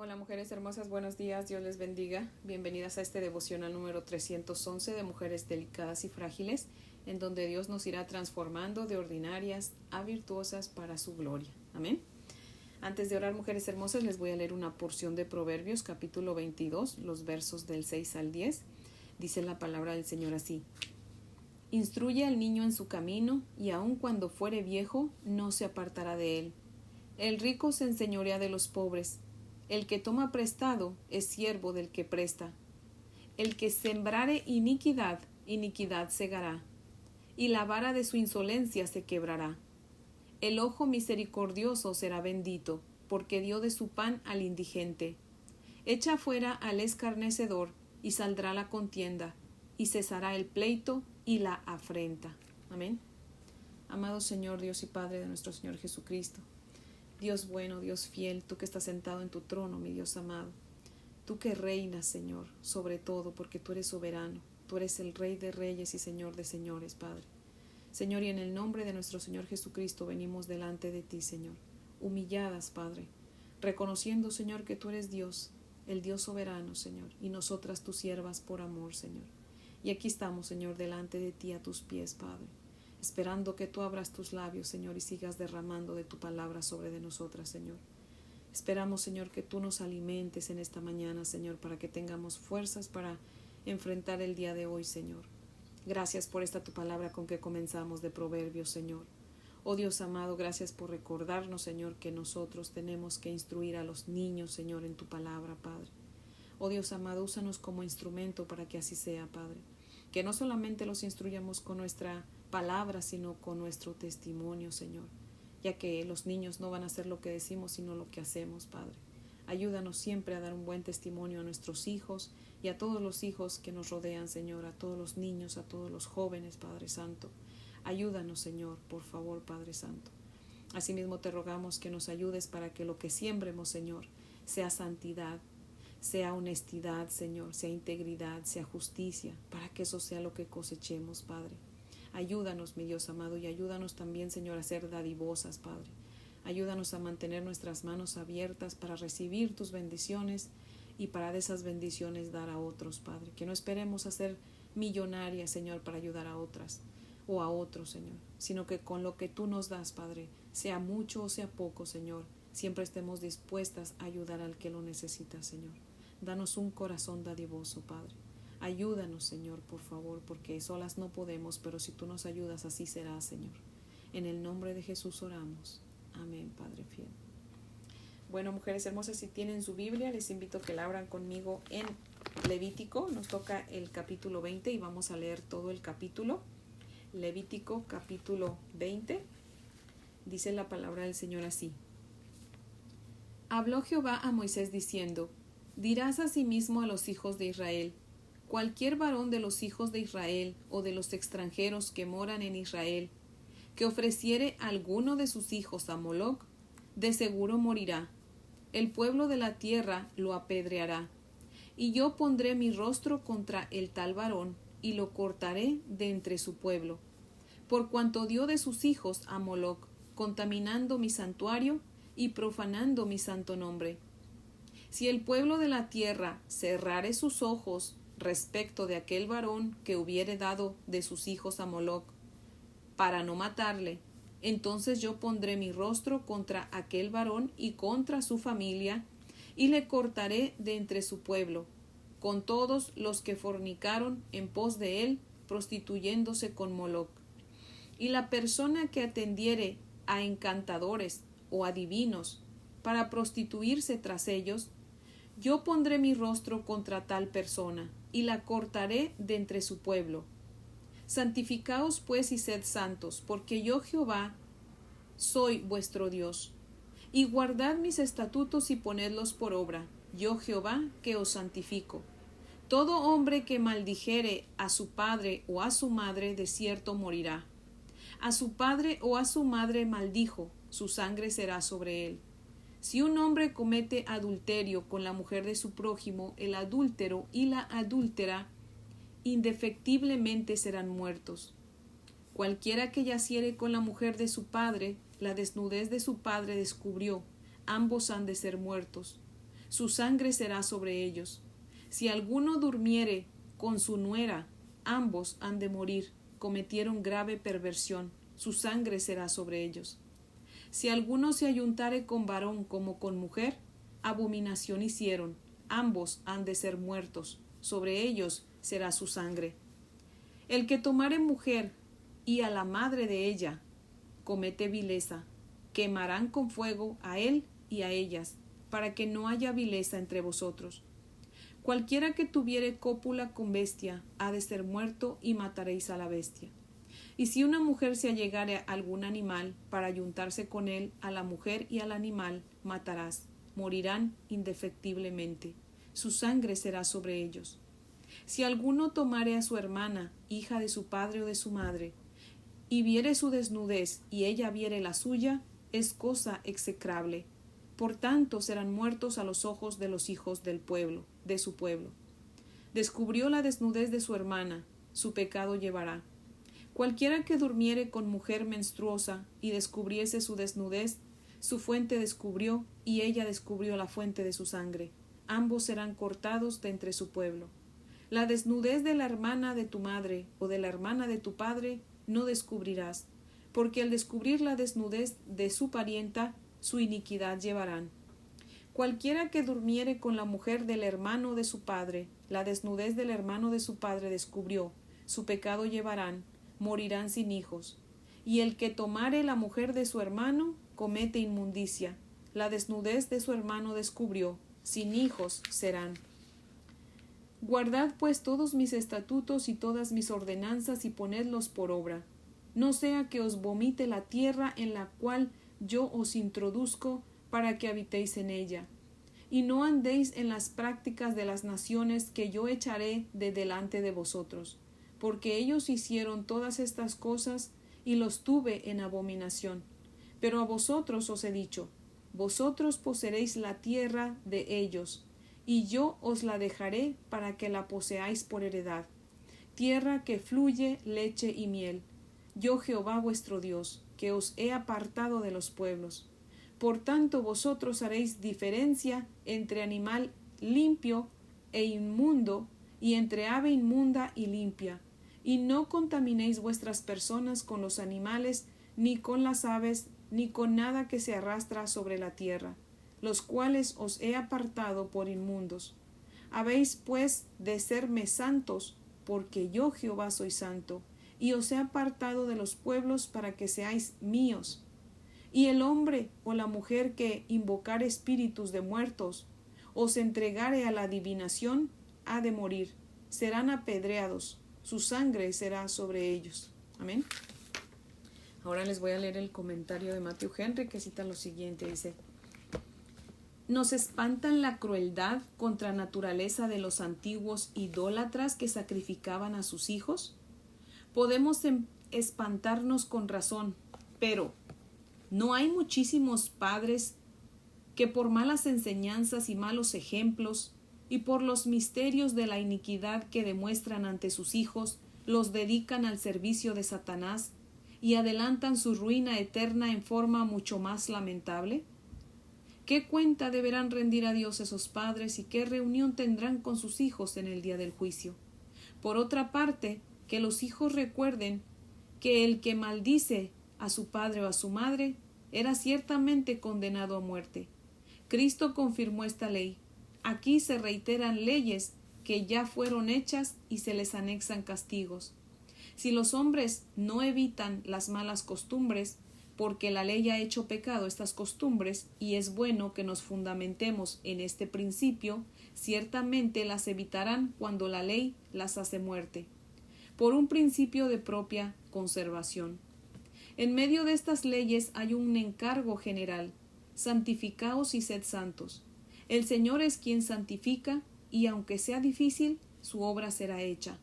Hola mujeres hermosas, buenos días, Dios les bendiga. Bienvenidas a este devocional número 311 de Mujeres Delicadas y Frágiles, en donde Dios nos irá transformando de ordinarias a virtuosas para su gloria. Amén. Antes de orar, mujeres hermosas, les voy a leer una porción de Proverbios, capítulo 22, los versos del 6 al 10. Dice la palabra del Señor así: Instruye al niño en su camino, y aun cuando fuere viejo, no se apartará de él. El rico se enseñorea de los pobres. El que toma prestado es siervo del que presta. El que sembrare iniquidad, iniquidad segará, y la vara de su insolencia se quebrará. El ojo misericordioso será bendito, porque dio de su pan al indigente. Echa fuera al escarnecedor, y saldrá la contienda, y cesará el pleito y la afrenta. Amén. Amado Señor, Dios y Padre de nuestro Señor Jesucristo, Dios bueno, Dios fiel, tú que estás sentado en tu trono, mi Dios amado, tú que reinas, Señor, sobre todo, porque tú eres soberano, tú eres el Rey de reyes y Señor de señores, Padre. Señor, y en el nombre de nuestro Señor Jesucristo venimos delante de ti, Señor, humilladas, Padre, reconociendo, Señor, que tú eres Dios, el Dios soberano, Señor, y nosotras tus siervas por amor, Señor. Y aquí estamos, Señor, delante de ti a tus pies, Padre, esperando que tú abras tus labios, Señor, y sigas derramando de tu palabra sobre de nosotras, Señor. Esperamos, Señor, que tú nos alimentes en esta mañana, Señor, para que tengamos fuerzas para enfrentar el día de hoy, Señor. Gracias por esta tu palabra con que comenzamos de Proverbios, Señor. Oh Dios amado, gracias por recordarnos, Señor, que nosotros tenemos que instruir a los niños, Señor, en tu palabra, Padre. Oh Dios amado, úsanos como instrumento para que así sea, Padre. Que no solamente los instruyamos con nuestra palabra, sino con nuestro testimonio, Señor, ya que los niños no van a hacer lo que decimos, sino lo que hacemos, Padre. Ayúdanos siempre a dar un buen testimonio a nuestros hijos y a todos los hijos que nos rodean, Señor, a todos los niños, a todos los jóvenes, Padre Santo. Ayúdanos, Señor, por favor, Padre Santo. Asimismo te rogamos que nos ayudes para que lo que siembremos, Señor, sea santidad, sea honestidad, Señor, sea integridad, sea justicia, para que eso sea lo que cosechemos, Padre. Ayúdanos, mi Dios amado, y ayúdanos también, Señor, a ser dadivosas, Padre. Ayúdanos a mantener nuestras manos abiertas para recibir tus bendiciones y para de esas bendiciones dar a otros, Padre. Que no esperemos a ser millonarias, Señor, para ayudar a otras o a otros, Señor, sino que con lo que tú nos das, Padre, sea mucho o sea poco, Señor, siempre estemos dispuestas a ayudar al que lo necesita, Señor. Danos un corazón dadivoso, Padre. Ayúdanos, Señor, por favor, porque solas no podemos, pero si tú nos ayudas, así será, Señor. En el nombre de Jesús oramos. Amén, Padre fiel. Bueno, mujeres hermosas, si tienen su Biblia, les invito a que la abran conmigo en Levítico. Nos toca el capítulo 20 y vamos a leer todo el capítulo. Levítico, capítulo 20. Dice la palabra del Señor así: Habló Jehová a Moisés diciendo: Dirás asimismo a los hijos de Israel: Cualquier varón de los hijos de Israel o de los extranjeros que moran en Israel, que ofreciere alguno de sus hijos a Moloc, de seguro morirá. El pueblo de la tierra lo apedreará. Y yo pondré mi rostro contra el tal varón, y lo cortaré de entre su pueblo, por cuanto dio de sus hijos a Moloc, contaminando mi santuario y profanando mi santo nombre. Si el pueblo de la tierra cerrare sus ojos respecto de aquel varón que hubiere dado de sus hijos a Moloc, para no matarle, entonces yo pondré mi rostro contra aquel varón y contra su familia, y le cortaré de entre su pueblo, con todos los que fornicaron en pos de él, prostituyéndose con Moloc. Y la persona que atendiere a encantadores o adivinos para prostituirse tras ellos, yo pondré mi rostro contra tal persona, y la cortaré de entre su pueblo. Santificaos pues y sed santos, porque yo Jehová soy vuestro Dios. Y guardad mis estatutos y ponedlos por obra, yo Jehová que os santifico. Todo hombre que maldijere a su padre o a su madre, de cierto morirá. A su padre o a su madre maldijo, su sangre será sobre él. Si un hombre comete adulterio con la mujer de su prójimo, el adúltero y la adúltera indefectiblemente serán muertos. Cualquiera que yaciere con la mujer de su padre, la desnudez de su padre descubrió, ambos han de ser muertos. su sangre será sobre ellos. Si alguno durmiere con su nuera, ambos han de morir, cometieron grave perversión, su sangre será sobre ellos. Si alguno se ayuntare con varón como con mujer, abominación hicieron, ambos han de ser muertos, sobre ellos será su sangre. El que tomare mujer y a la madre de ella, comete vileza, quemarán con fuego a él y a ellas, para que no haya vileza entre vosotros. Cualquiera que tuviere cópula con bestia ha de ser muerto, y mataréis a la bestia. Y si una mujer se allegare a algún animal para ayuntarse con él, a la mujer y al animal matarás, morirán indefectiblemente, su sangre será sobre ellos. Si alguno tomare a su hermana, hija de su padre o de su madre, y viere su desnudez y ella viere la suya, es cosa execrable. Por tanto serán muertos a los ojos de los hijos del pueblo, de su pueblo. Descubrió la desnudez de su hermana, su pecado llevará. Cualquiera que durmiere con mujer menstruosa y descubriese su desnudez, su fuente descubrió, y ella descubrió la fuente de su sangre. Ambos serán cortados de entre su pueblo. La desnudez de la hermana de tu madre o de la hermana de tu padre no descubrirás, porque al descubrir la desnudez de su parienta, su iniquidad llevarán. Cualquiera que durmiere con la mujer del hermano de su padre, la desnudez del hermano de su padre descubrió, su pecado llevarán, morirán sin hijos. Y el que tomare la mujer de su hermano, comete inmundicia, la desnudez de su hermano descubrió, sin hijos serán. Guardad pues todos mis estatutos y todas mis ordenanzas y ponedlos por obra, no sea que os vomite la tierra en la cual yo os introduzco para que habitéis en ella, y no andéis en las prácticas de las naciones que yo echaré de delante de vosotros, porque ellos hicieron todas estas cosas y los tuve en abominación. Pero a vosotros os he dicho, vosotros poseeréis la tierra de ellos, y yo os la dejaré para que la poseáis por heredad, tierra que fluye leche y miel. Yo Jehová vuestro Dios, que os he apartado de los pueblos. Por tanto vosotros haréis diferencia entre animal limpio e inmundo, y entre ave inmunda y limpia, y no contaminéis vuestras personas con los animales, ni con las aves, ni con nada que se arrastra sobre la tierra, los cuales os he apartado por inmundos. Habéis pues de serme santos, porque yo Jehová soy santo, y os he apartado de los pueblos para que seáis míos. Y el hombre o la mujer que invocare espíritus de muertos, os entregare a la adivinación, ha de morir, serán apedreados, su sangre será sobre ellos. Amén. Ahora les voy a leer el comentario de Matthew Henry, que cita lo siguiente, dice: nos espantan la crueldad contra naturaleza de los antiguos idólatras que sacrificaban a sus hijos. Podemos espantarnos con razón, pero ¿no hay muchísimos padres que por malas enseñanzas y malos ejemplos y por los misterios de la iniquidad que demuestran ante sus hijos, los dedican al servicio de Satanás y adelantan su ruina eterna en forma mucho más lamentable? ¿Qué cuenta deberán rendir a Dios esos padres y qué reunión tendrán con sus hijos en el día del juicio? Por otra parte, que los hijos recuerden que el que maldice a su padre o a su madre era ciertamente condenado a muerte. Cristo confirmó esta ley. Aquí se reiteran leyes que ya fueron hechas y se les anexan castigos. Si los hombres no evitan las malas costumbres, porque la ley ha hecho pecado estas costumbres, y es bueno que nos fundamentemos en este principio, ciertamente las evitarán cuando la ley las hace muerte, por un principio de propia conservación. En medio de estas leyes hay un encargo general: santificaos y sed santos. El Señor es quien santifica, y aunque sea difícil, su obra será hecha.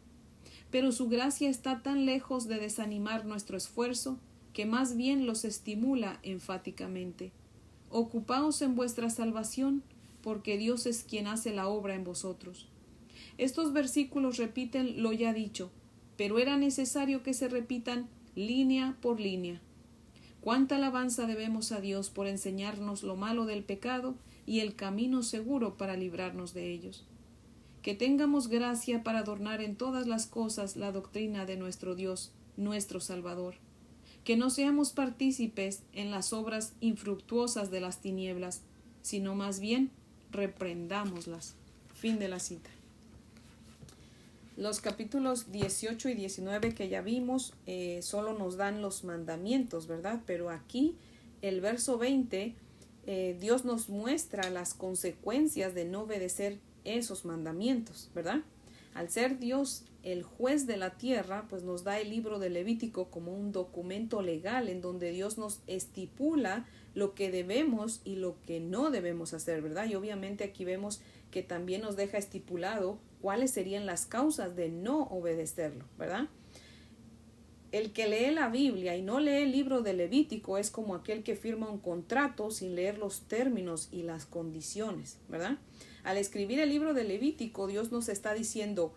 Pero su gracia está tan lejos de desanimar nuestro esfuerzo, que más bien los estimula enfáticamente. Ocupaos en vuestra salvación, porque Dios es quien hace la obra en vosotros. Estos versículos repiten lo ya dicho, pero era necesario que se repitan línea por línea. Cuánta alabanza debemos a Dios por enseñarnos lo malo del pecado y el camino seguro para librarnos de ellos. Que tengamos gracia para adornar en todas las cosas la doctrina de nuestro Dios, nuestro Salvador. Que no seamos partícipes en las obras infructuosas de las tinieblas, sino más bien reprendámoslas. Fin de la cita. Los capítulos 18 y 19 que ya vimos solo nos dan los mandamientos, ¿verdad? Pero aquí, el verso 20, Dios nos muestra las consecuencias de no obedecer esos mandamientos, ¿verdad? Al ser Dios el juez de la tierra, pues nos da el libro de Levítico como un documento legal en donde Dios nos estipula lo que debemos y lo que no debemos hacer, ¿verdad? Y obviamente aquí vemos que también nos deja estipulado cuáles serían las causas de no obedecerlo, ¿verdad? El que lee la Biblia y no lee el libro de Levítico es como aquel que firma un contrato sin leer los términos y las condiciones, ¿verdad? Al escribir el libro de Levítico, Dios nos está diciendo,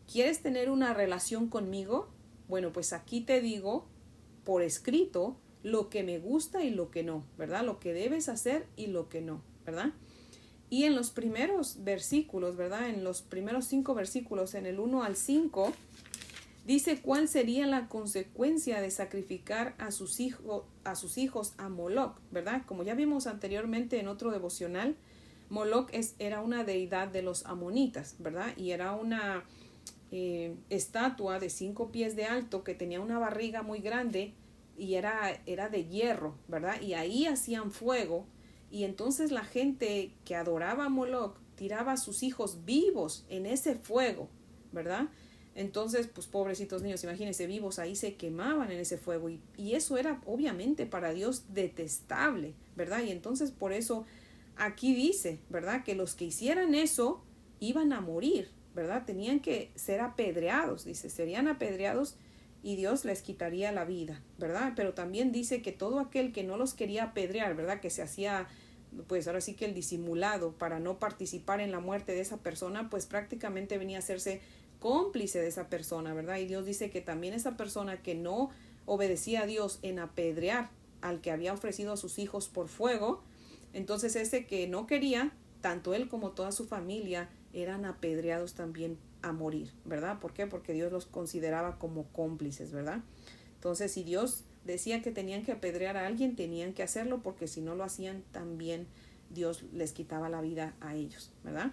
¿quieres tener una relación conmigo? Bueno, pues aquí te digo por escrito lo que me gusta y lo que no, ¿verdad? Lo que debes hacer y lo que no, ¿verdad? Y en los primeros versículos, ¿verdad? En los primeros 5 versículos, en el 1 al 5, dice cuál sería la consecuencia de sacrificar a sus hijos a Moloc, ¿verdad? Como ya vimos anteriormente en otro devocional, Moloc era una deidad de los amonitas, ¿verdad? Y era una estatua de 5 pies de alto que tenía una barriga muy grande y era de hierro, ¿verdad? Y ahí hacían fuego y entonces la gente que adoraba a Moloc tiraba a sus hijos vivos en ese fuego, ¿verdad? Entonces, pues pobrecitos niños, imagínense, vivos ahí se quemaban en ese fuego y eso era obviamente para Dios detestable, ¿verdad? Y entonces por eso aquí dice, ¿verdad? Que los que hicieran eso iban a morir, ¿verdad? Tenían que ser apedreados, dice, serían apedreados y Dios les quitaría la vida, ¿verdad? Pero también dice que todo aquel que no los quería apedrear, ¿verdad? Que se hacía, pues ahora sí que el disimulado para no participar en la muerte de esa persona, pues prácticamente venía a hacerse cómplice de esa persona, ¿verdad? Y Dios dice que también esa persona que no obedecía a Dios en apedrear al que había ofrecido a sus hijos por fuego, entonces ese que no quería, tanto él como toda su familia eran apedreados también a morir, ¿verdad? ¿Por qué? Porque Dios los consideraba como cómplices, ¿verdad? Entonces, si Dios decía que tenían que apedrear a alguien, tenían que hacerlo porque si no lo hacían, también Dios les quitaba la vida a ellos, ¿verdad?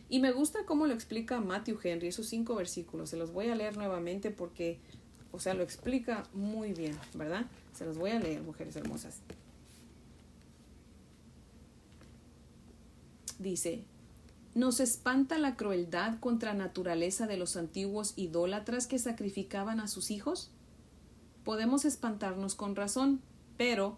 Y me gusta cómo lo explica Matthew Henry, esos 5 versículos. Se los voy a leer nuevamente porque, o sea, lo explica muy bien, ¿verdad? Se los voy a leer, mujeres hermosas. Dice, nos espanta la crueldad contra naturaleza de los antiguos idólatras que sacrificaban a sus hijos. Podemos espantarnos con razón, pero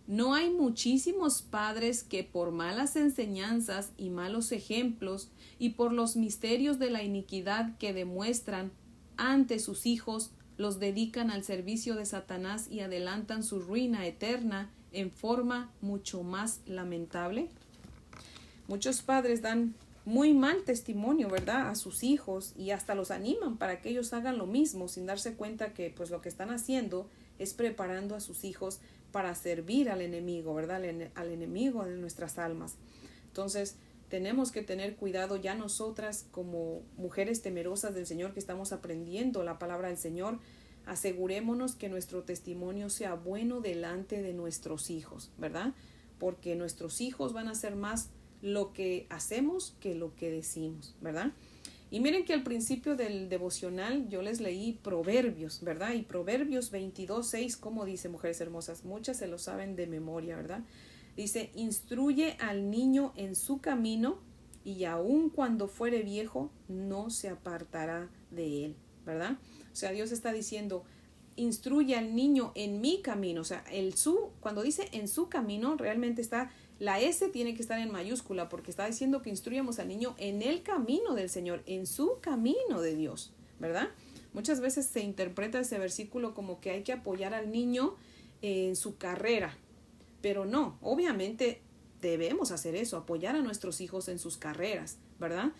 ¿no hay muchísimos padres que por malas enseñanzas y malos ejemplos y por los misterios de la iniquidad que demuestran ante sus hijos los dedican al servicio de Satanás y adelantan su ruina eterna en forma mucho más lamentable? Muchos padres dan muy mal testimonio, ¿verdad?, a sus hijos y hasta los animan para que ellos hagan lo mismo sin darse cuenta que pues lo que están haciendo es preparando a sus hijos para servir al enemigo, ¿verdad?, al enemigo de nuestras almas. Entonces tenemos que tener cuidado ya nosotras como mujeres temerosas del Señor que estamos aprendiendo la palabra del Señor. Asegurémonos que nuestro testimonio sea bueno delante de nuestros hijos, ¿verdad? Porque nuestros hijos van a ser más lo que hacemos que lo que decimos, ¿verdad? Y miren que al principio del devocional yo les leí Proverbios, ¿verdad? Y Proverbios 22:6, ¿cómo dice, mujeres hermosas? Muchas se lo saben de memoria, ¿verdad? Dice, instruye al niño en su camino y aun cuando fuere viejo no se apartará de él, ¿verdad? O sea, Dios está diciendo, instruye al niño en mi camino. O sea, cuando dice en su camino, realmente está, la S tiene que estar en mayúscula porque está diciendo que instruyamos al niño en el camino del Señor, en su camino de Dios, ¿verdad? Muchas veces se interpreta ese versículo como que hay que apoyar al niño en su carrera, pero no, obviamente debemos hacer eso, apoyar a nuestros hijos en sus carreras, ¿verdad?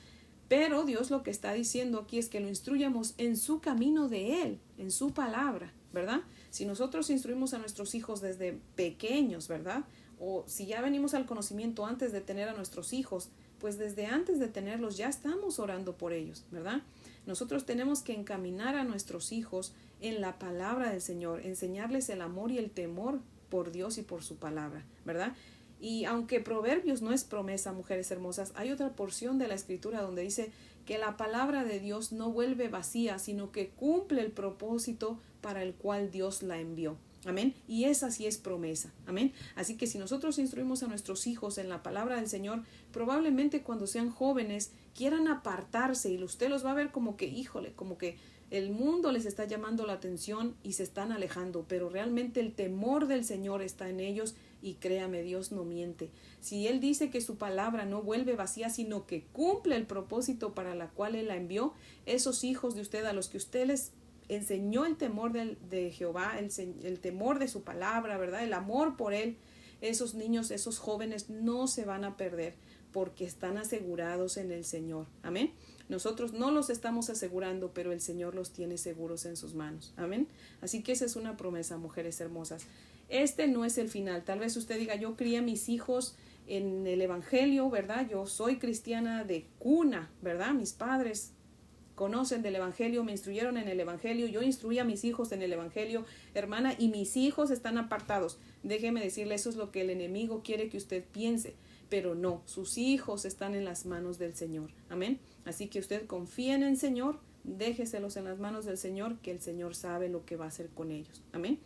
Pero Dios lo que está diciendo aquí es que lo instruyamos en su camino de Él, en su palabra, ¿verdad? Si nosotros instruimos a nuestros hijos desde pequeños, ¿verdad? o si ya venimos al conocimiento antes de tener a nuestros hijos, pues desde antes de tenerlos ya estamos orando por ellos, ¿verdad? Nosotros tenemos que encaminar a nuestros hijos en la palabra del Señor, enseñarles el amor y el temor por Dios y por su palabra, ¿verdad? Y aunque Proverbios no es promesa, mujeres hermosas, hay otra porción de la Escritura donde dice que la palabra de Dios no vuelve vacía, sino que cumple el propósito para el cual Dios la envió. Amén. Y esa sí es promesa. Amén. Así que si nosotros instruimos a nuestros hijos en la palabra del Señor, probablemente cuando sean jóvenes quieran apartarse y usted los va a ver como que, híjole, como que el mundo les está llamando la atención y se están alejando, pero realmente el temor del Señor está en ellos y créame, Dios no miente. Si Él dice que su palabra no vuelve vacía, sino que cumple el propósito para la cual Él la envió, esos hijos de usted a los que usted les enseñó el temor de Jehová, el temor de su palabra, ¿verdad? El amor por Él, esos niños, esos jóvenes no se van a perder porque están asegurados en el Señor. Amén. Nosotros no los estamos asegurando, pero el Señor los tiene seguros en sus manos. Amén. Así que esa es una promesa, mujeres hermosas. Este no es el final. Tal vez usted diga, yo crié a mis hijos en el Evangelio, ¿verdad? Yo soy cristiana de cuna, ¿verdad? Mis padres conocen del Evangelio, me instruyeron en el Evangelio, yo instruí a mis hijos en el Evangelio, hermana, y mis hijos están apartados. Déjeme decirle, eso es lo que el enemigo quiere que usted piense, pero no, sus hijos están en las manos del Señor. Amén. Así que usted confía en el Señor, déjeselos en las manos del Señor, que el Señor sabe lo que va a hacer con ellos. Amén.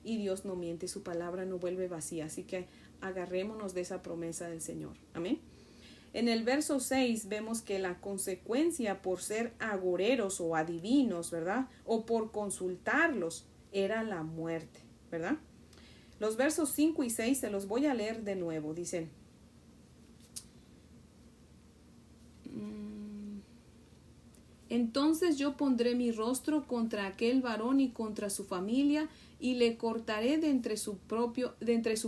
Y Dios no miente, su palabra no vuelve vacía, así que agarrémonos de esa promesa del Señor. Amén. En el verso 6 vemos que la consecuencia por ser agoreros o adivinos, ¿verdad? O por consultarlos era la muerte, ¿verdad? Los versos 5 y 6 se los voy a leer de nuevo. Dicen, entonces yo pondré mi rostro contra aquel varón y contra su familia, y le cortaré de entre su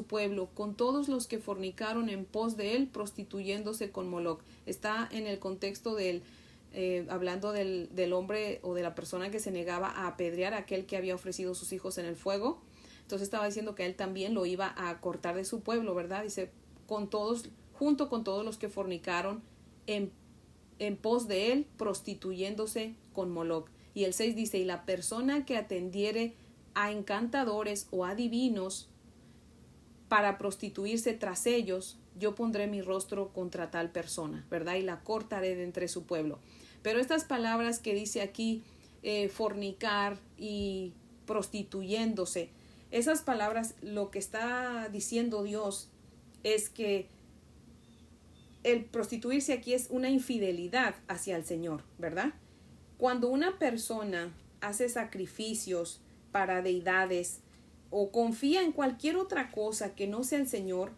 pueblo, con todos los que fornicaron en pos de él, prostituyéndose con Moloc. Está en el contexto del, hablando del hombre o de la persona que se negaba a apedrear a aquel que había ofrecido sus hijos en el fuego. Entonces estaba diciendo que él también lo iba a cortar de su pueblo, ¿verdad? Dice, junto con todos los que fornicaron en pos de él, prostituyéndose con Moloc. Y el 6 dice, y la persona que atendiere a encantadores o adivinos para prostituirse tras ellos, yo pondré mi rostro contra tal persona, ¿verdad? Y la cortaré de entre su pueblo. Pero estas palabras que dice aquí, fornicar y prostituyéndose, esas palabras, lo que está diciendo Dios es que el prostituirse aquí es una infidelidad hacia el Señor, ¿verdad? Cuando una persona hace sacrificios para deidades o confía en cualquier otra cosa que no sea el Señor,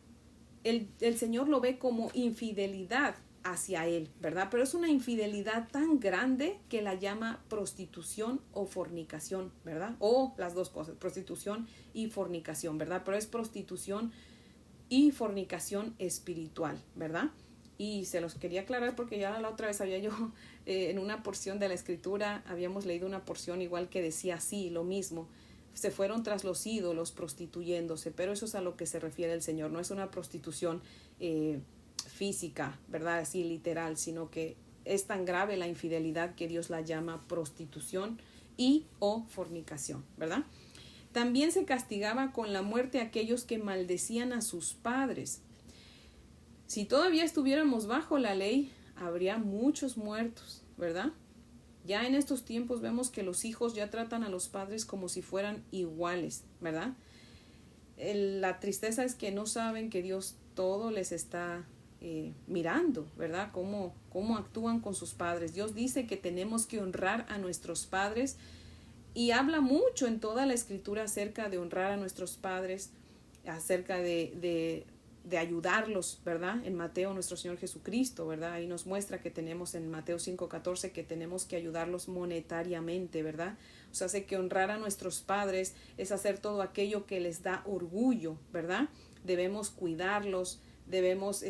el Señor lo ve como infidelidad hacia Él, ¿verdad? Pero es una infidelidad tan grande que la llama prostitución o fornicación, ¿verdad? O las dos cosas, prostitución y fornicación, ¿verdad? Pero es prostitución y fornicación espiritual, ¿verdad? Y se los quería aclarar porque ya la otra vez había yo en una porción de la escritura, habíamos leído una porción igual que decía así, lo mismo. Se fueron tras los ídolos prostituyéndose, pero eso es a lo que se refiere el Señor. No es una prostitución física, ¿verdad? Así literal, sino que es tan grave la infidelidad que Dios la llama prostitución y o fornicación, ¿verdad? También se castigaba con la muerte a aquellos que maldecían a sus padres. Si todavía estuviéramos bajo la ley, habría muchos muertos, ¿verdad? Ya en estos tiempos vemos que los hijos ya tratan a los padres como si fueran iguales, ¿verdad? La tristeza es que no saben que Dios todo les está mirando, ¿verdad? Cómo actúan con sus padres. Dios dice que tenemos que honrar a nuestros padres y habla mucho en toda la escritura acerca de honrar a nuestros padres, acerca de ayudarlos, ¿verdad? En Mateo, nuestro Señor Jesucristo, ¿verdad? Ahí nos muestra que tenemos en Mateo 5:14 que tenemos que ayudarlos monetariamente, ¿verdad? O sea, hace que honrar a nuestros padres es hacer todo aquello que les da orgullo, ¿verdad? Debemos cuidarlos, debemos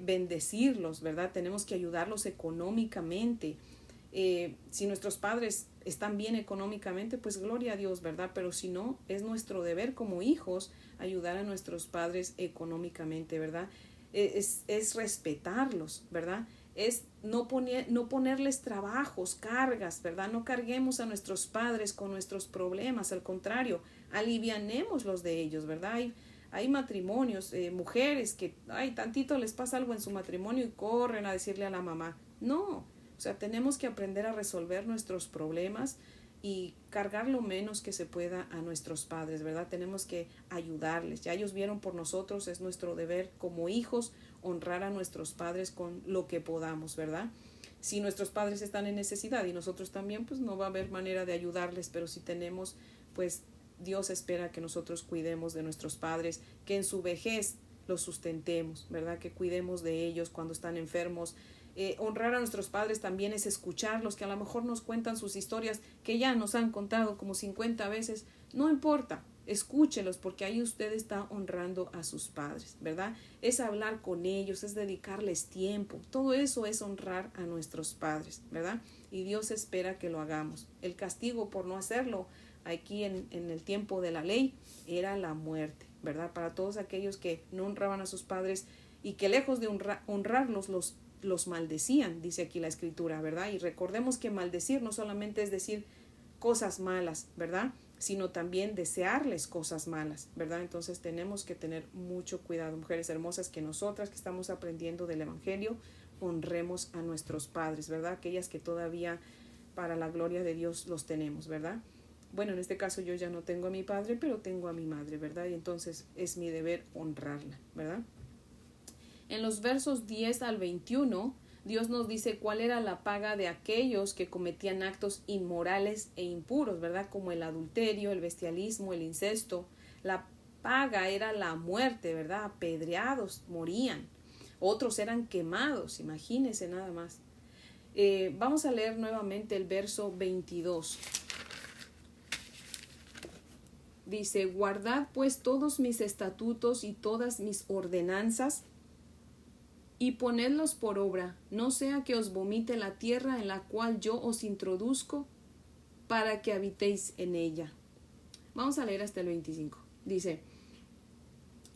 bendecirlos, ¿verdad? Tenemos que ayudarlos económicamente. Si nuestros padres están bien económicamente, pues gloria a Dios, ¿verdad? Pero si no, es nuestro deber como hijos ayudar a nuestros padres económicamente, ¿verdad? Es respetarlos, ¿verdad? Es no ponerles trabajos, cargas, ¿verdad? No carguemos a nuestros padres con nuestros problemas, al contrario, alivianemos los de ellos, ¿verdad? Hay matrimonios, mujeres que, tantito les pasa algo en su matrimonio y corren a decirle a la mamá. No, o sea, tenemos que aprender a resolver nuestros problemas y cargar lo menos que se pueda a nuestros padres, ¿verdad? Tenemos que ayudarles. Ya ellos vieron por nosotros, es nuestro deber como hijos honrar a nuestros padres con lo que podamos, ¿verdad? Si nuestros padres están en necesidad y nosotros también, pues no va a haber manera de ayudarles, pero si tenemos, pues Dios espera que nosotros cuidemos de nuestros padres, que en su vejez los sustentemos, ¿verdad? Que cuidemos de ellos cuando están enfermos. Honrar a nuestros padres también es escucharlos, que a lo mejor nos cuentan sus historias que ya nos han contado como 50 veces. No importa, escúchelos, porque ahí usted está honrando a sus padres, ¿verdad? Es hablar con ellos, es dedicarles tiempo. Todo eso es honrar a nuestros padres, ¿verdad? Y Dios espera que lo hagamos. El castigo por no hacerlo aquí en el tiempo de la ley era la muerte, ¿verdad? Para todos aquellos que no honraban a sus padres y que lejos de honrarlos los maldecían, dice aquí la escritura, ¿verdad? Y recordemos que maldecir no solamente es decir cosas malas, ¿verdad? Sino también desearles cosas malas, ¿verdad? Entonces tenemos que tener mucho cuidado, mujeres hermosas, que nosotras que estamos aprendiendo del Evangelio, honremos a nuestros padres, ¿verdad? Aquellas que todavía para la gloria de Dios los tenemos, ¿verdad? Bueno, en este caso yo ya no tengo a mi padre, pero tengo a mi madre, ¿verdad? Y entonces es mi deber honrarla, ¿verdad? En los versos 10 al 21, Dios nos dice cuál era la paga de aquellos que cometían actos inmorales e impuros, ¿verdad? Como el adulterio, el bestialismo, el incesto. La paga era la muerte, ¿verdad? Apedreados, morían. Otros eran quemados, imagínense nada más. Vamos a leer nuevamente el verso 22. Dice, guardad pues todos mis estatutos y todas mis ordenanzas, y ponedlos por obra, no sea que os vomite la tierra en la cual yo os introduzco, para que habitéis en ella. Vamos a leer hasta el 25. Dice,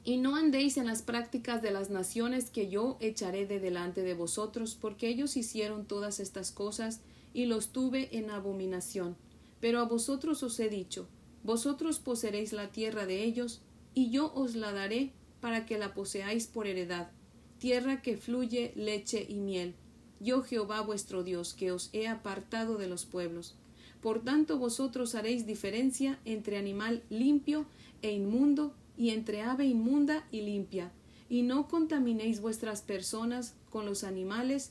y no andéis en las prácticas de las naciones que yo echaré de delante de vosotros, porque ellos hicieron todas estas cosas, y los tuve en abominación. Pero a vosotros os he dicho, vosotros poseeréis la tierra de ellos, y yo os la daré para que la poseáis por heredad, tierra que fluye leche y miel. Yo Jehová vuestro Dios, que os he apartado de los pueblos. Por tanto vosotros haréis diferencia entre animal limpio e inmundo, y entre ave inmunda y limpia, y no contaminéis vuestras personas con los animales,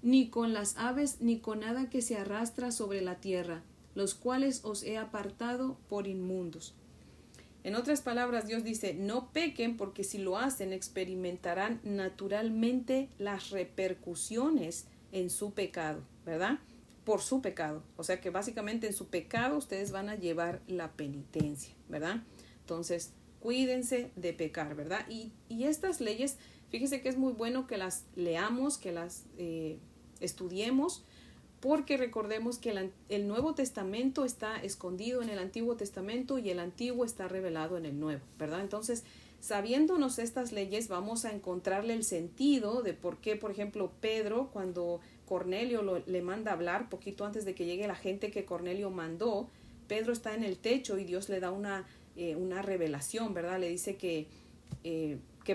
ni con las aves, ni con nada que se arrastra sobre la tierra, los cuales os he apartado por inmundos. En otras palabras, Dios dice, no pequen, porque si lo hacen experimentarán naturalmente las repercusiones en su pecado, ¿verdad? Por su pecado. O sea que básicamente en su pecado ustedes van a llevar la penitencia, ¿verdad? Entonces, cuídense de pecar, ¿verdad? Y estas leyes, fíjese que es muy bueno que las leamos, que las estudiemos, porque recordemos que el Nuevo Testamento está escondido en el Antiguo Testamento y el Antiguo está revelado en el Nuevo, ¿verdad? Entonces, sabiéndonos estas leyes, vamos a encontrarle el sentido de por qué, por ejemplo, Pedro, cuando Cornelio le manda hablar, poquito antes de que llegue la gente que Cornelio mandó, Pedro está en el techo y Dios le da una revelación, ¿verdad? Le dice que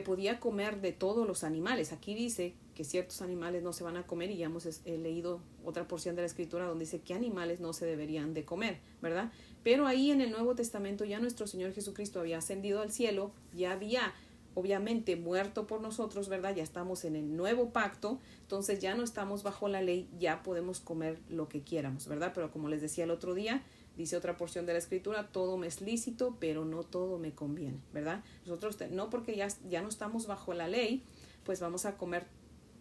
podía comer de todos los animales. Aquí dice que ciertos animales no se van a comer, y ya hemos leído otra porción de la escritura donde dice qué animales no se deberían de comer, ¿verdad? Pero ahí en el Nuevo Testamento ya nuestro Señor Jesucristo había ascendido al cielo, ya había obviamente muerto por nosotros, ¿verdad? Ya estamos en el nuevo pacto, entonces ya no estamos bajo la ley, ya podemos comer lo que quieramos, ¿verdad? Pero como les decía el otro día, dice otra porción de la escritura, todo me es lícito, pero no todo me conviene, ¿verdad? Nosotros no porque ya no estamos bajo la ley, pues vamos a comer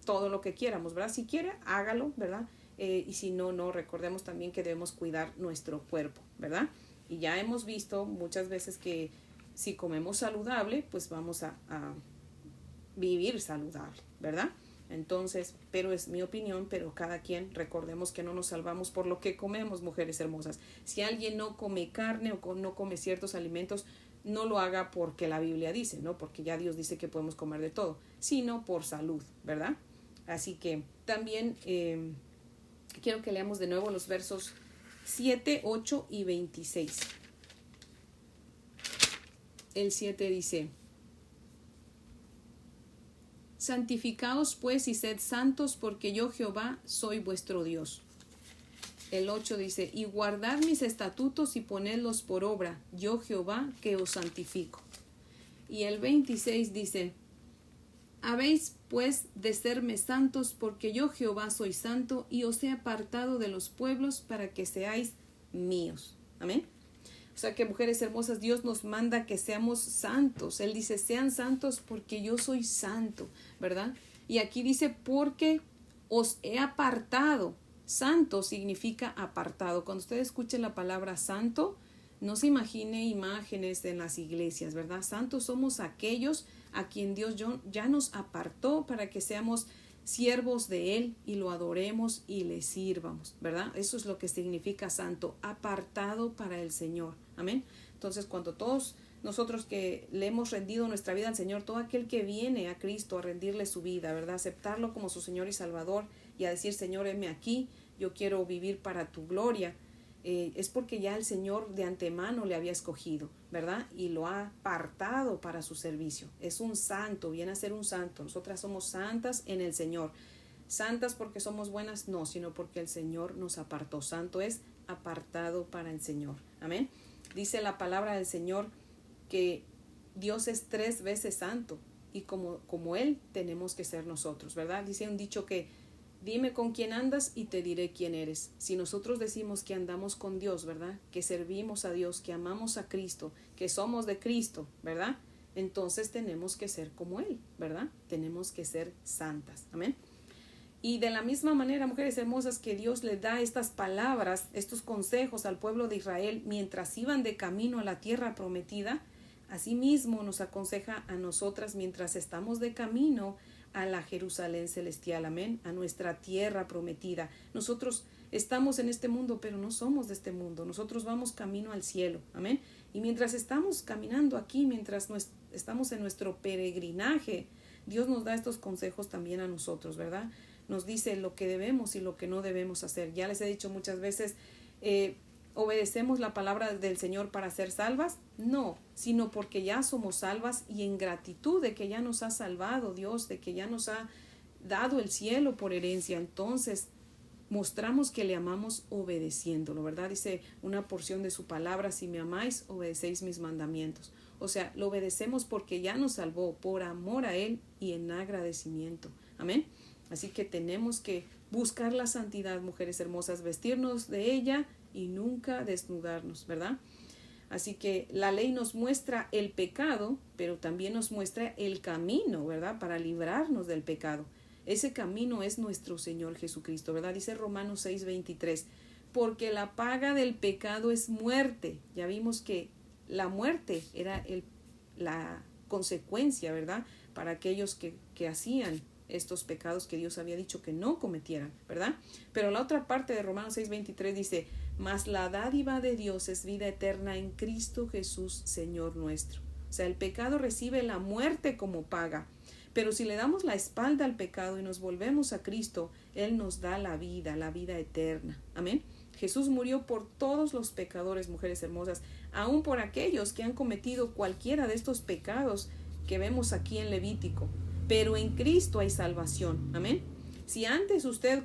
todo lo que quieramos, ¿verdad? Si quiere, hágalo, ¿verdad? Y si no, no. Recordemos también que debemos cuidar nuestro cuerpo, ¿verdad? Y ya hemos visto muchas veces que si comemos saludable, pues vamos a vivir saludable, ¿verdad? Entonces, pero es mi opinión, pero cada quien, recordemos que no nos salvamos por lo que comemos, mujeres hermosas. Si alguien no come carne o no come ciertos alimentos, no lo haga porque la Biblia dice, ¿no? Porque ya Dios dice que podemos comer de todo, sino por salud, ¿verdad? Así que también quiero que leamos de nuevo los versos 7, 8 y 26. El 7 dice: santificaos pues y sed santos, porque yo Jehová soy vuestro Dios. El 8 dice: y guardad mis estatutos y ponedlos por obra, yo Jehová que os santifico. Y el 26 dice: habéis pues de serme santos, porque yo Jehová soy santo, y os he apartado de los pueblos para que seáis míos. Amén. O sea que, mujeres hermosas, Dios nos manda que seamos santos. Él dice: sean santos porque yo soy santo, ¿verdad? Y aquí dice: porque os he apartado. Santo significa apartado. Cuando usted escuche la palabra santo, no se imagine imágenes en las iglesias, ¿verdad? Santos somos aquellos a quien Dios ya nos apartó para que seamos siervos de Él y lo adoremos y le sirvamos, ¿verdad? Eso es lo que significa santo, apartado para el Señor. Amén. Entonces, cuando todos nosotros que le hemos rendido nuestra vida al Señor, todo aquel que viene a Cristo a rendirle su vida, ¿verdad? Aceptarlo como su Señor y Salvador y a decir: Señor, heme aquí, yo quiero vivir para tu gloria. Es porque ya el Señor de antemano le había escogido, ¿verdad? Y lo ha apartado para su servicio. Es un santo, viene a ser un santo. Nosotras somos santas en el Señor. Santas porque somos buenas, no, sino porque el Señor nos apartó. Santo es apartado para el Señor. Amén. Dice la palabra del Señor que Dios es 3 veces santo, y como Él tenemos que ser nosotros, ¿verdad? Dice un dicho que: dime con quién andas y te diré quién eres. Si nosotros decimos que andamos con Dios, ¿verdad? Que servimos a Dios, que amamos a Cristo, que somos de Cristo, ¿verdad? Entonces tenemos que ser como Él, ¿verdad? Tenemos que ser santas. Amén. Y de la misma manera, mujeres hermosas, que Dios le da estas palabras, estos consejos al pueblo de Israel mientras iban de camino a la tierra prometida, asimismo nos aconseja a nosotras mientras estamos de camino a la Jerusalén celestial, amén, a nuestra tierra prometida. Nosotros estamos en este mundo, pero no somos de este mundo. Nosotros vamos camino al cielo, amén. Y mientras estamos caminando aquí, mientras estamos en nuestro peregrinaje, Dios nos da estos consejos también a nosotros, ¿verdad? Nos dice lo que debemos y lo que no debemos hacer. Ya les he dicho muchas veces, ¿obedecemos la palabra del Señor para ser salvas? No, sino porque ya somos salvas, y en gratitud de que ya nos ha salvado Dios, de que ya nos ha dado el cielo por herencia. Entonces mostramos que le amamos obedeciéndolo, ¿verdad? Dice una porción de su palabra: si me amáis, obedecéis mis mandamientos. O sea, lo obedecemos porque ya nos salvó, por amor a Él y en agradecimiento. Amén. Así que tenemos que buscar la santidad, mujeres hermosas, vestirnos de ella y nunca desnudarnos, ¿verdad? Así que la ley nos muestra el pecado, pero también nos muestra el camino, ¿verdad? Para librarnos del pecado. Ese camino es nuestro Señor Jesucristo, ¿verdad? Dice Romanos 6:23, porque la paga del pecado es muerte. Ya vimos que la muerte era la consecuencia, ¿verdad? Para aquellos que hacían estos pecados que Dios había dicho que no cometieran, ¿verdad? Pero la otra parte de Romanos 6:23 dice: mas la dádiva de Dios es vida eterna en Cristo Jesús, Señor nuestro. O sea, el pecado recibe la muerte como paga, pero si le damos la espalda al pecado y nos volvemos a Cristo, Él nos da la vida eterna. Amén. Jesús murió por todos los pecadores, mujeres hermosas, aun por aquellos que han cometido cualquiera de estos pecados que vemos aquí en Levítico. Pero en Cristo hay salvación. Amén. Si antes usted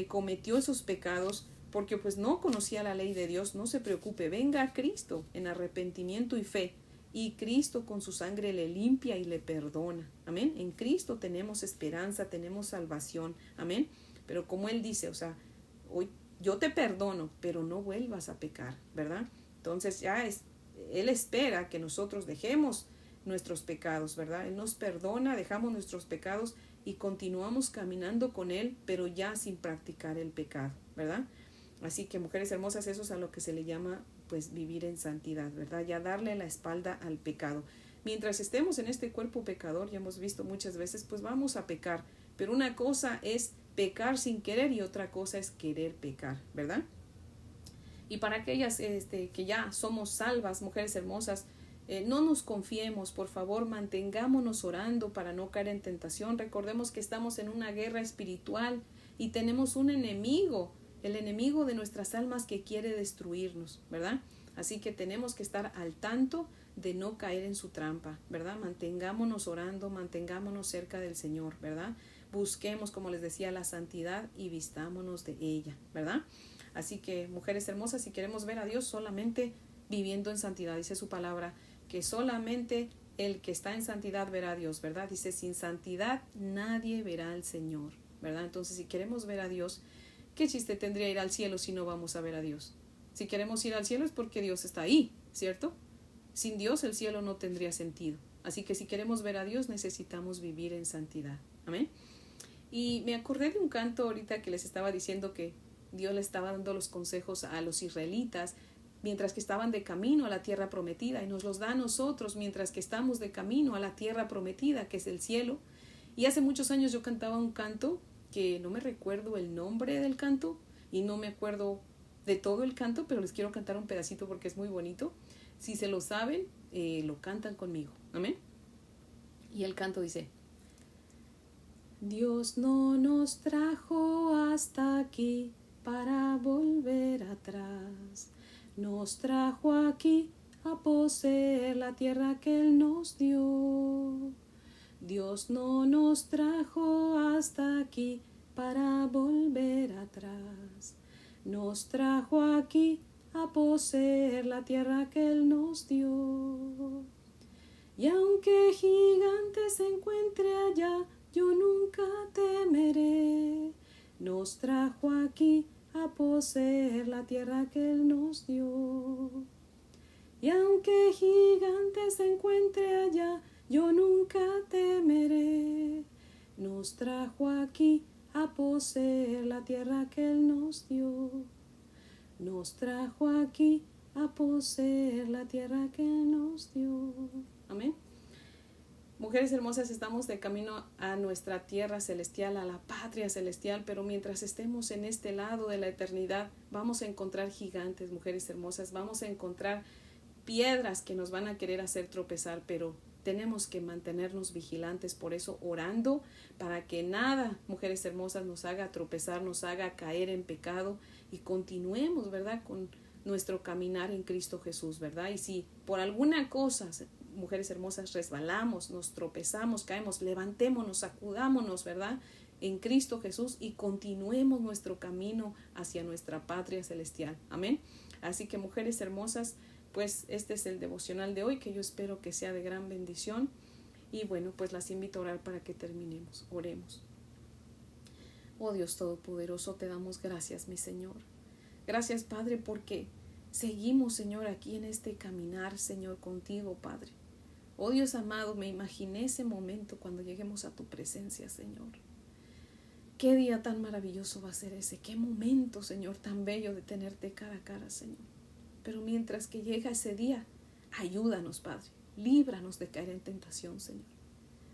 cometió esos pecados porque pues no conocía la ley de Dios, no se preocupe, venga a Cristo en arrepentimiento y fe, y Cristo con su sangre le limpia y le perdona. Amén. En Cristo tenemos esperanza, tenemos salvación. Amén. Pero como Él dice, o sea, hoy yo te perdono, pero no vuelvas a pecar, ¿verdad? Entonces Él espera que nosotros dejemos nuestros pecados, ¿verdad? Él nos perdona, dejamos nuestros pecados y continuamos caminando con Él, pero ya sin practicar el pecado, ¿verdad? Así que, mujeres hermosas, eso es a lo que se le llama pues vivir en santidad, ¿verdad? Ya darle la espalda al pecado. Mientras estemos en este cuerpo pecador, ya hemos visto muchas veces, pues vamos a pecar, Pero una cosa es pecar sin querer y otra cosa es querer pecar, ¿verdad? Y para aquellas que ya somos salvas, mujeres hermosas, no nos confiemos, por favor, mantengámonos orando para no caer en tentación. Recordemos que estamos en una guerra espiritual y tenemos un enemigo, el enemigo de nuestras almas que quiere destruirnos, ¿verdad? Así que tenemos que estar al tanto de no caer en su trampa, ¿verdad? Mantengámonos orando, mantengámonos cerca del Señor, ¿verdad? Busquemos, como les decía, la santidad y vistámonos de ella, ¿verdad? Así que, mujeres hermosas, si queremos ver a Dios, solamente viviendo en santidad, dice su palabra, que solamente el que está en santidad verá a Dios, ¿verdad? Dice, sin santidad nadie verá al Señor, ¿verdad? Entonces, si queremos ver a Dios, ¿qué chiste tendría ir al cielo si no vamos a ver a Dios? Si queremos ir al cielo es porque Dios está ahí, ¿cierto? Sin Dios el cielo no tendría sentido. Así que si queremos ver a Dios necesitamos vivir en santidad. Amén. Y me acordé de un canto ahorita que les estaba diciendo que Dios le estaba dando los consejos a los israelitas mientras que estaban de camino a la tierra prometida, y nos los da a nosotros mientras que estamos de camino a la tierra prometida, que es el cielo. Y hace muchos años yo cantaba un canto que no me recuerdo el nombre del canto y no me acuerdo de todo el canto, pero les quiero cantar un pedacito porque es muy bonito. Si se lo saben, lo cantan conmigo. Amén. Y el canto dice: Dios no nos trajo hasta aquí para volver atrás. Nos trajo aquí a poseer la tierra que Él nos dio. Dios no nos trajo hasta aquí para volver atrás. Nos trajo aquí a poseer la tierra que Él nos dio. Y aunque gigante se encuentre allá, yo nunca temeré. Nos trajo aquí a poseer la tierra que Él nos dio. Y aunque gigante se encuentre allá, yo nunca temeré. Nos trajo aquí a poseer la tierra que Él nos dio. Nos trajo aquí a poseer la tierra que Él nos dio. Amén. Mujeres hermosas, estamos de camino a nuestra tierra celestial, a la patria celestial, pero mientras estemos en este lado de la eternidad, vamos a encontrar gigantes, mujeres hermosas, vamos a encontrar piedras que nos van a querer hacer tropezar, pero tenemos que mantenernos vigilantes, por eso orando para que nada, mujeres hermosas, nos haga tropezar, nos haga caer en pecado y continuemos, ¿verdad?, con nuestro caminar en Cristo Jesús, ¿verdad? Y si por alguna cosa, mujeres hermosas, resbalamos, nos tropezamos, caemos, levantémonos, sacudámonos, ¿verdad?, en Cristo Jesús y continuemos nuestro camino hacia nuestra patria celestial. Amén. Así que, mujeres hermosas, pues este es el devocional de hoy, que yo espero que sea de gran bendición. Y bueno, pues las invito a orar para que terminemos. Oremos. Oh Dios Todopoderoso, te damos gracias, mi Señor. Gracias, Padre, porque seguimos, Señor, aquí en este caminar, Señor, contigo, Padre. Oh Dios amado, me imaginé ese momento cuando lleguemos a tu presencia, Señor. Qué día tan maravilloso va a ser ese. Qué momento, Señor, tan bello de tenerte cara a cara, Señor. Pero mientras que llega ese día, ayúdanos, Padre. Líbranos de caer en tentación, Señor.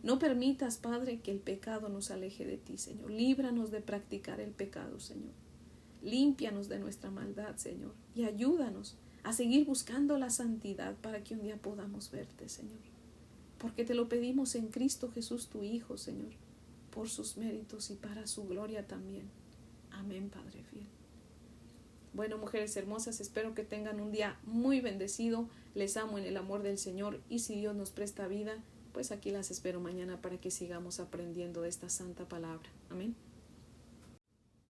No permitas, Padre, que el pecado nos aleje de ti, Señor. Líbranos de practicar el pecado, Señor. Límpianos de nuestra maldad, Señor. Y ayúdanos a seguir buscando la santidad para que un día podamos verte, Señor. Porque te lo pedimos en Cristo Jesús, tu Hijo, Señor, por sus méritos y para su gloria también. Amén, Padre fiel. Bueno, mujeres hermosas, espero que tengan un día muy bendecido. Les amo en el amor del Señor y si Dios nos presta vida, pues aquí las espero mañana para que sigamos aprendiendo de esta santa palabra. Amén.